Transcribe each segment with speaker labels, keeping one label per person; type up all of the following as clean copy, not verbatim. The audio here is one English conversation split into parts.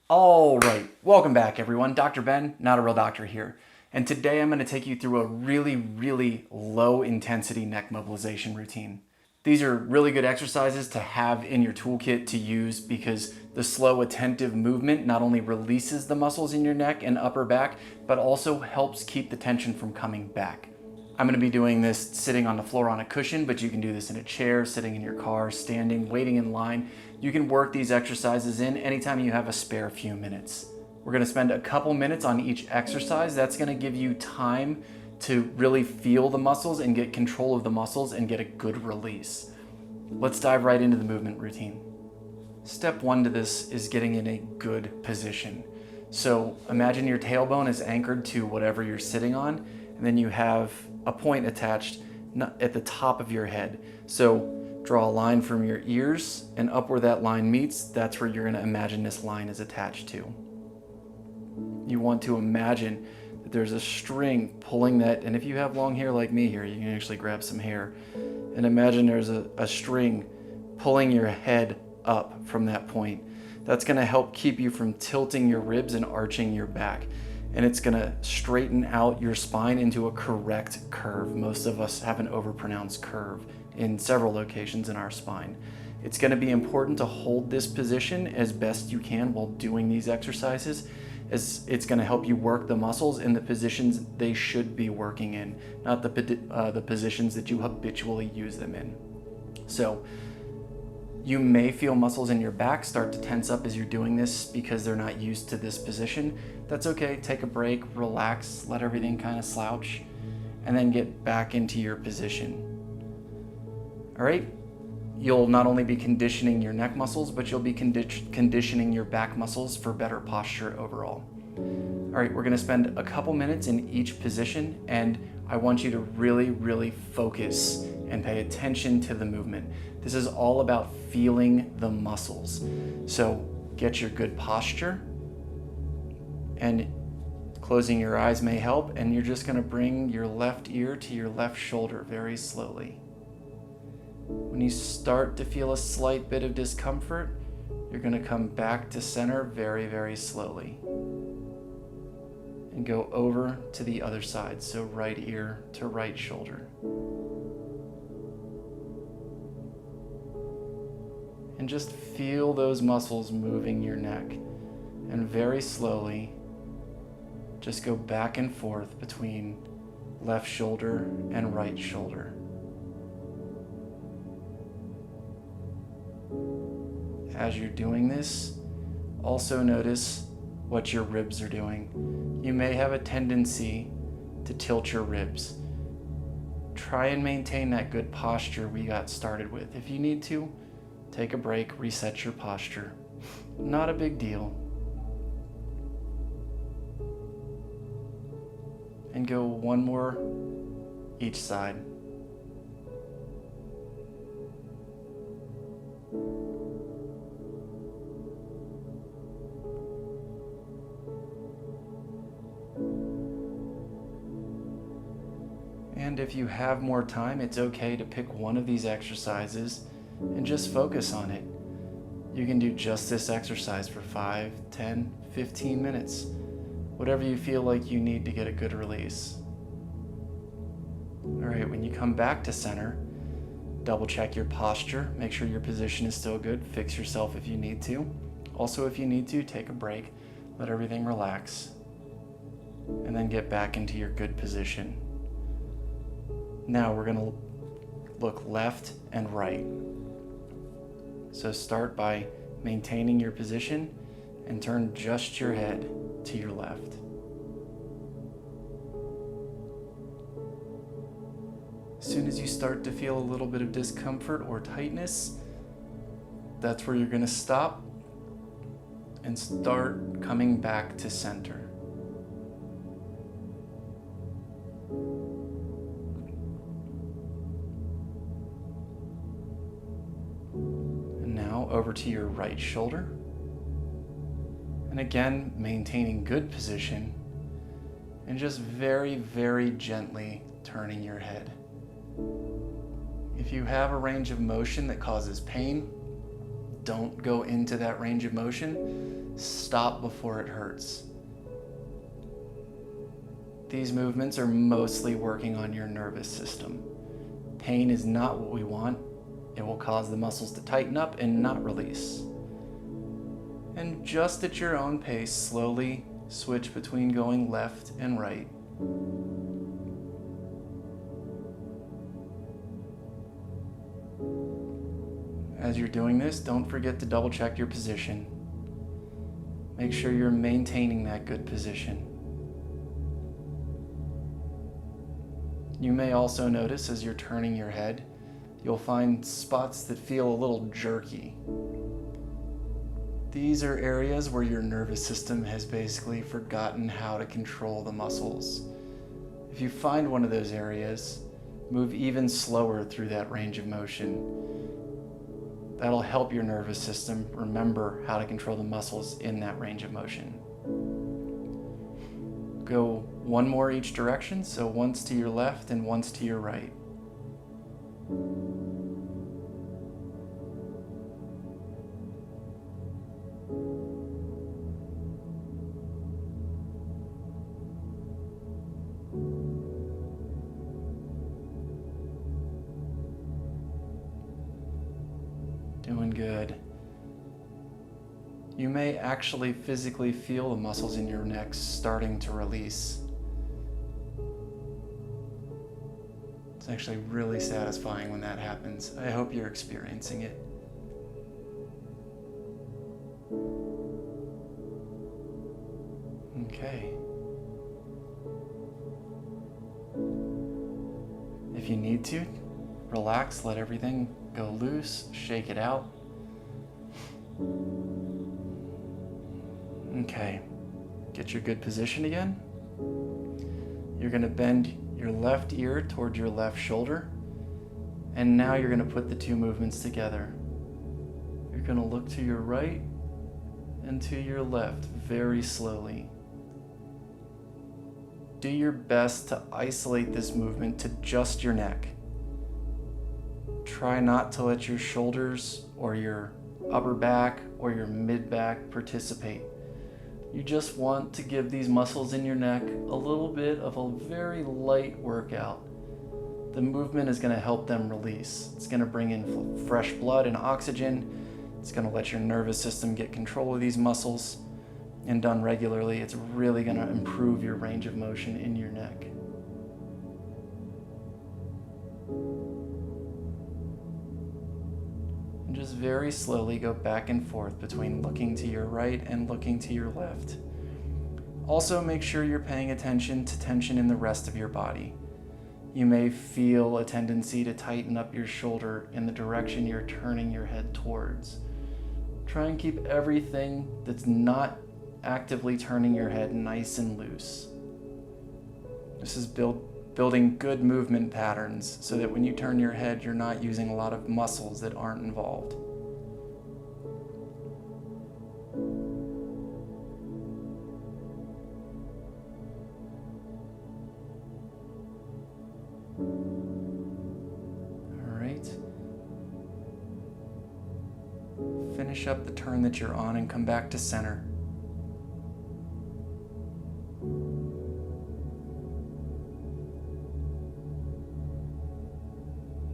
Speaker 1: All right, welcome back everyone. Dr. Ben, not a real doctor here. And today I'm going to take you through a really low intensity neck mobilization routine. These are really good exercises to have in your toolkit to use because the slow attentive movement not only releases the muscles in your neck and upper back, but also helps keep the tension from coming back. I'm going to be doing this sitting on the floor on a cushion, but you can do this in a chair, sitting in your car, standing, waiting in line. You can work these exercises in anytime you have a spare few minutes. We're going to spend a couple minutes on each exercise. That's going to give you time to really feel the muscles and get control of the muscles and get a good release. Let's dive right into the movement routine. Step one to this is getting in a good position. So imagine your tailbone is anchored to whatever you're sitting on, and then you have a point attached at the top of your head. So draw a line from your ears, and up where that line meets, that's where you're going to imagine this line is attached to. You want to imagine that there's a string pulling that, and if you have long hair like me here, you can actually grab some hair, and imagine there's a string pulling your head up from that point. That's going to help keep you from tilting your ribs and arching your back. And it's going to straighten out your spine into a correct curve. Most of us have an overpronounced curve in several locations in our spine. It's going to be important to hold this position as best you can while doing these exercises, as it's going to help you work the muscles in the positions they should be working in, not the positions that you habitually use them in. So you may feel muscles in your back start to tense up as you're doing this because they're not used to this position. That's okay, take a break, relax, let everything kind of slouch, and then get back into your position. All right, you'll not only be conditioning your neck muscles, but you'll be conditioning your back muscles for better posture overall. All right, we're gonna spend a couple minutes in each position, and I want you to really focus and pay attention to the movement. This is all about feeling the muscles. So get your good posture, and closing your eyes may help, and you're just going to bring your left ear to your left shoulder very slowly. When you start to feel a slight bit of discomfort, you're going to come back to center very slowly and go over to the other side, so right ear to right shoulder. And just feel those muscles moving your neck, and very slowly just go back and forth between left shoulder and right shoulder. As you're doing this, also notice what your ribs are doing. You may have a tendency to tilt your ribs. Try and maintain that good posture we got started with. If you need to, take a break, reset your posture. Not a big deal. And go one more each side. And if you have more time, it's okay to pick one of these exercises and just focus on it. You can do just this exercise for 5, 10, 15 minutes, whatever you feel like you need to get a good release. All right, when you come back to center, double check your posture, make sure your position is still good, fix yourself if you need to. Also, if you need to, take a break, let everything relax, and then get back into your good position. Now we're gonna look left and right. So start by maintaining your position and turn just your head to your left. As soon as you start to feel a little bit of discomfort or tightness, that's where you're going to stop and start coming back to center. Over to your right shoulder, and again maintaining good position and just very gently turning your head. If you have a range of motion that causes pain, don't go into that range of motion. Stop before it hurts. These movements are mostly working on your nervous system. Pain is not what we want. It will cause the muscles to tighten up and not release. And just at your own pace, slowly switch between going left and right. As you're doing this, don't forget to double check your position. Make sure you're maintaining that good position. You may also notice as you're turning your head, you'll find spots that feel a little jerky. These are areas where your nervous system has basically forgotten how to control the muscles. If you find one of those areas, move even slower through that range of motion. That'll help your nervous system remember how to control the muscles in that range of motion. Go one more each direction, so once to your left and once to your right. Doing good. You may actually physically feel the muscles in your neck starting to release. It's actually really satisfying when that happens. I hope you're experiencing it. Okay. If you need to, relax, let everything go loose, shake it out. Okay, get your good position again. You're going to bend your left ear toward your left shoulder, and now you're going to put the two movements together. You're going to look to your right and to your left very slowly. Do your best to isolate this movement to just your neck. Try not to let your shoulders or your upper back or your mid back participate. You just want to give these muscles in your neck a little bit of a very light workout. The movement is going to help them release. It's going to bring in fresh blood and oxygen. It's going to let your nervous system get control of these muscles. And done regularly, it's really going to improve your range of motion in your neck. And just very slowly go back and forth between looking to your right and looking to your left. Also, make sure you're paying attention to tension in the rest of your body. You may feel a tendency to tighten up your shoulder in the direction you're turning your head towards. Try and keep everything that's not actively turning your head nice and loose. This is building good movement patterns so that when you turn your head, you're not using a lot of muscles that aren't involved. All right. Finish up the turn that you're on and come back to center.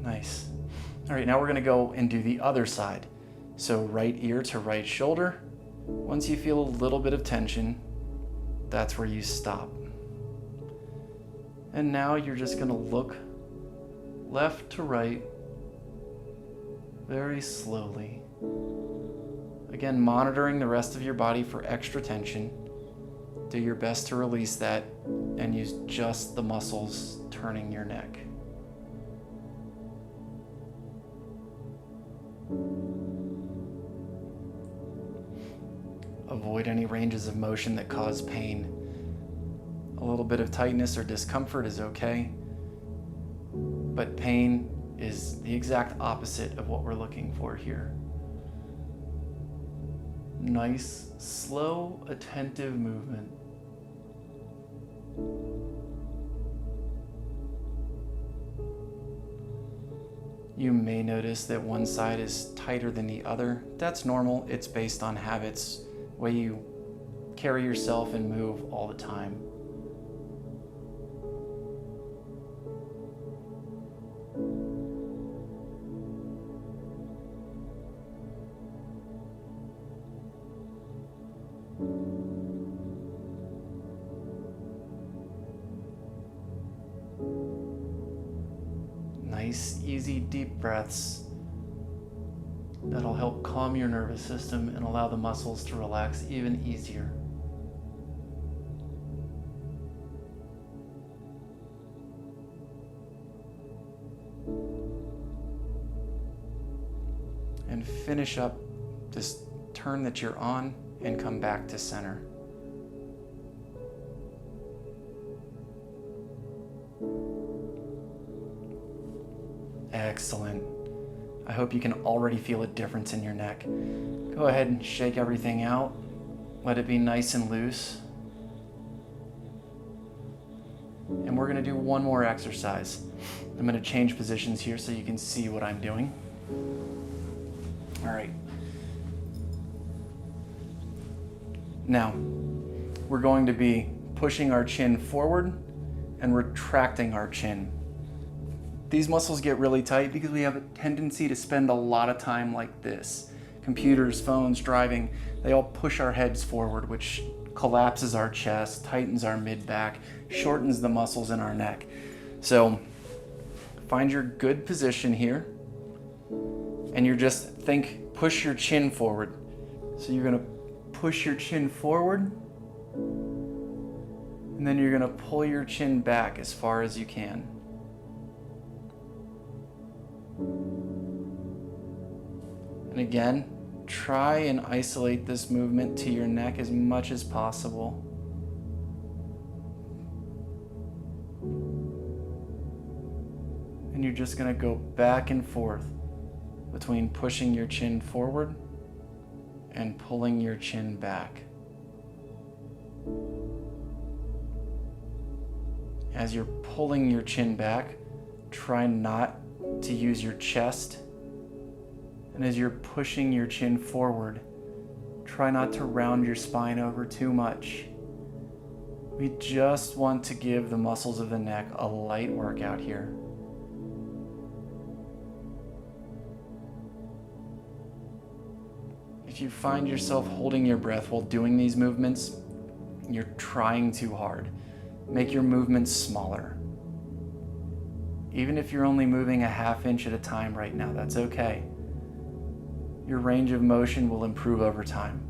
Speaker 1: Nice. All right, now we're going to go and do the other side. So right ear to right shoulder. Once you feel a little bit of tension, that's where you stop. And now you're just going to look left to right very slowly. Again, monitoring the rest of your body for extra tension. Do your best to release that and use just the muscles turning your neck. Avoid any ranges of motion that cause pain. A little bit of tightness or discomfort is okay, but pain is the exact opposite of what we're looking for here. Nice, slow, attentive movement. You may notice that one side is tighter than the other. That's normal. It's based on habits the way you carry yourself and move all the time. Nice, easy, deep breaths that'll help calm your nervous system and allow the muscles to relax even easier. And finish up this turn that you're on and come back to center. Excellent. I hope you can already feel a difference in your neck. Go ahead and shake everything out. Let it be nice and loose. And we're going to do one more exercise. I'm going to change positions here so you can see what I'm doing. All right. Now, we're going to be pushing our chin forward and retracting our chin. These muscles get really tight because we have a tendency to spend a lot of time like this. Computers, phones, driving, they all push our heads forward, which collapses our chest, tightens our mid-back, shortens the muscles in our neck. So find your good position here, and you're just push your chin forward. So you're gonna push your chin forward, and then you're gonna pull your chin back as far as you can. And again, try and isolate this movement to your neck as much as possible. And you're just going to go back and forth between pushing your chin forward and pulling your chin back. As you're pulling your chin back, try not to use your chest. And as you're pushing your chin forward, try not to round your spine over too much. We just want to give the muscles of the neck a light workout here. If you find yourself holding your breath while doing these movements, you're trying too hard. Make your movements smaller. Even if you're only moving a ½ inch at a time right now, that's okay. Your range of motion will improve over time.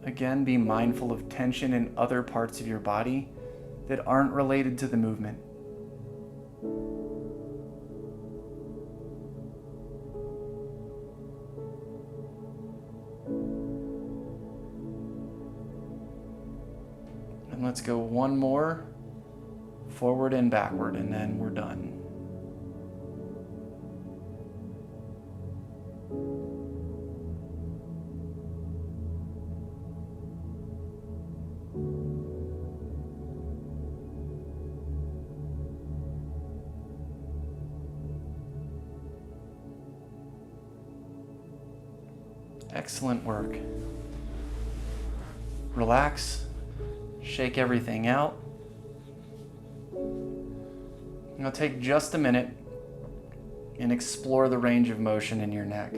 Speaker 1: Again, be mindful of tension in other parts of your body that aren't related to the movement. And let's go one more, forward and backward, and then we're done. Excellent work. Relax, shake everything out. Now take just a minute and explore the range of motion in your neck.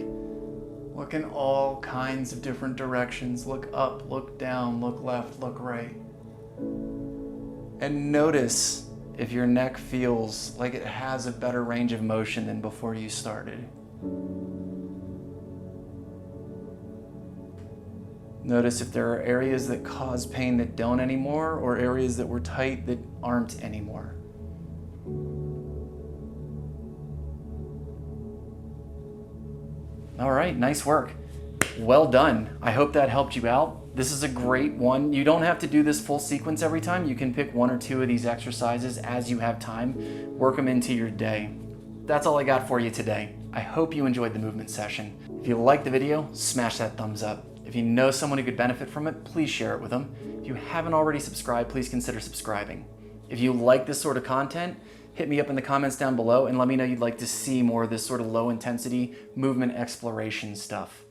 Speaker 1: Look in all kinds of different directions. Look up, look down, look left, look right. And notice if your neck feels like it has a better range of motion than before you started. Notice if there are areas that cause pain that don't anymore, or areas that were tight that aren't anymore. All right, nice work. Well done. I hope that helped you out. This is a great one. You don't have to do this full sequence every time. You can pick 1 or 2 of these exercises as you have time. Work them into your day. That's all I got for you today. I hope you enjoyed the movement session. If you liked the video, smash that thumbs up. If you know someone who could benefit from it, please share it with them. If you haven't already subscribed, please consider subscribing. If you like this sort of content, hit me up in the comments down below and let me know you'd like to see more of this sort of low intensity movement exploration stuff.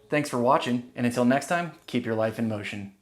Speaker 1: Thanks for watching, and until next time, keep your life in motion.